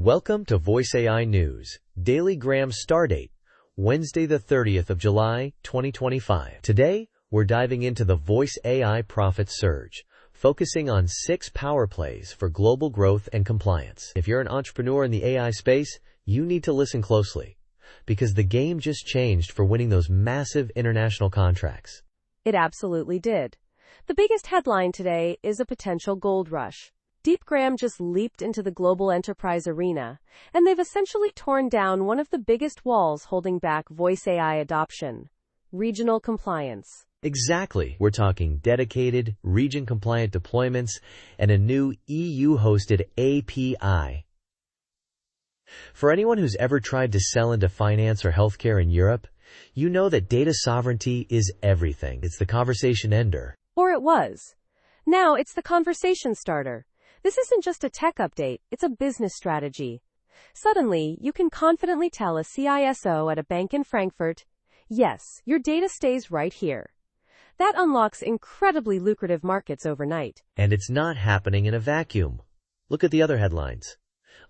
Welcome to Voice AI News, Daily Gram Stardate, Wednesday the 30th of July, 2025. Today, we're diving into the Voice AI profit surge, focusing on 6 power plays for global growth and compliance. If you're an entrepreneur in the AI space, you need to listen closely, because the game just changed for winning those massive international contracts. It absolutely did. The biggest headline today is a potential gold rush. Deepgram just leaped into the global enterprise arena, and they've essentially torn down one of the biggest walls holding back voice AI adoption: regional compliance. Exactly. We're talking dedicated, region-compliant deployments and a new EU-hosted API. For anyone who's ever tried to sell into finance or healthcare in Europe, you know that data sovereignty is everything. It's the conversation ender. Or it was. Now it's the conversation starter. This isn't just a tech update, it's a business strategy. Suddenly, you can confidently tell a CISO at a bank in Frankfurt, yes, your data stays right here. That unlocks incredibly lucrative markets overnight. And it's not happening in a vacuum. Look at the other headlines.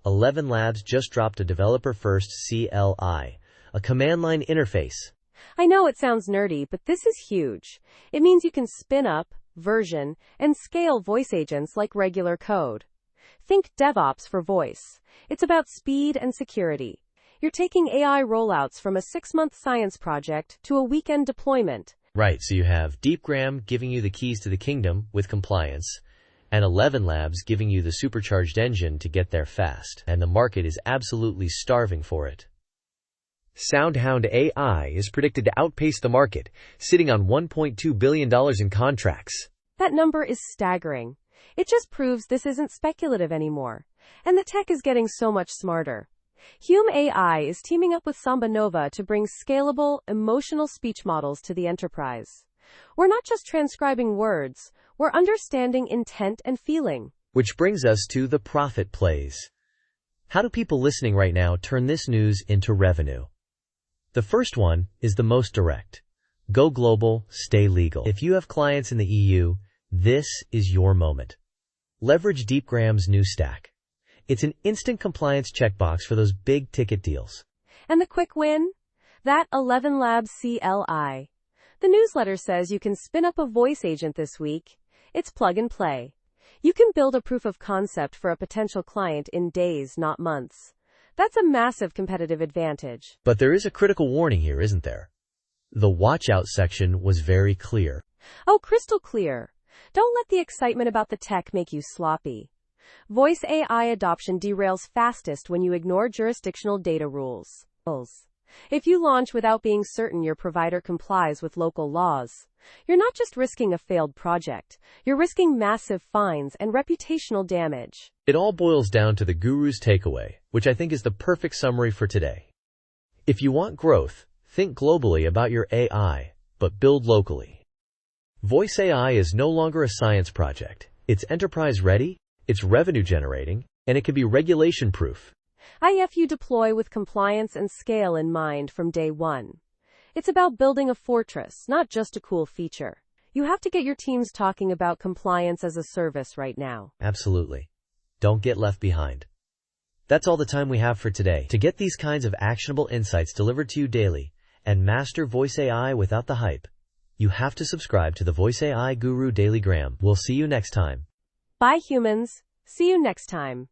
ElevenLabs just dropped a developer-first CLI, a command line interface. I know it sounds nerdy, but this is huge. It means you can spin up, version, and scale voice agents like regular code. Think DevOps for voice. It's about speed and security. You're taking AI rollouts from a 6-month science project to a weekend deployment. Right, so you have Deepgram giving you the keys to the kingdom with compliance, and ElevenLabs giving you the supercharged engine to get there fast. And the market is absolutely starving for it. SoundHound AI is predicted to outpace the market, sitting on $1.2 billion in contracts. That number is staggering. It just proves this isn't speculative anymore. And the tech is getting so much smarter. Hume AI is teaming up with Samba Nova to bring scalable, emotional speech models to the enterprise. We're not just transcribing words, we're understanding intent and feeling. Which brings us to the profit plays. How do people listening right now turn this news into revenue? The first one is the most direct. Go global, stay legal. If you have clients in the EU, this is your moment. Leverage Deepgram's new stack. It's an instant compliance checkbox for those big ticket deals. And the quick win? That ElevenLabs CLI. The newsletter says you can spin up a voice agent this week. It's plug and play. You can build a proof of concept for a potential client in days, not months. That's a massive competitive advantage. But there is a critical warning here, isn't there? The watch out section was very clear. Oh, crystal clear. Don't let the excitement about the tech make you sloppy. Voice AI adoption derails fastest when you ignore jurisdictional data rules. If you launch without being certain your provider complies with local laws, you're not just risking a failed project, you're risking massive fines and reputational damage. It all boils down to the guru's takeaway, which I think is the perfect summary for today. If you want growth, think globally about your AI, but build locally. Voice AI is no longer a science project. It's enterprise ready, it's revenue generating, and it can be regulation proof. If you deploy with compliance and scale in mind from day one. It's about building a fortress, not just a cool feature. You have to get your teams talking about compliance as a service right now. Absolutely. Don't get left behind. That's all the time we have for today. To get these kinds of actionable insights delivered to you daily and master voice AI without the hype, you have to subscribe to the Voice AI Guru Daily Gram. We'll see you next time. Bye, humans. See you next time.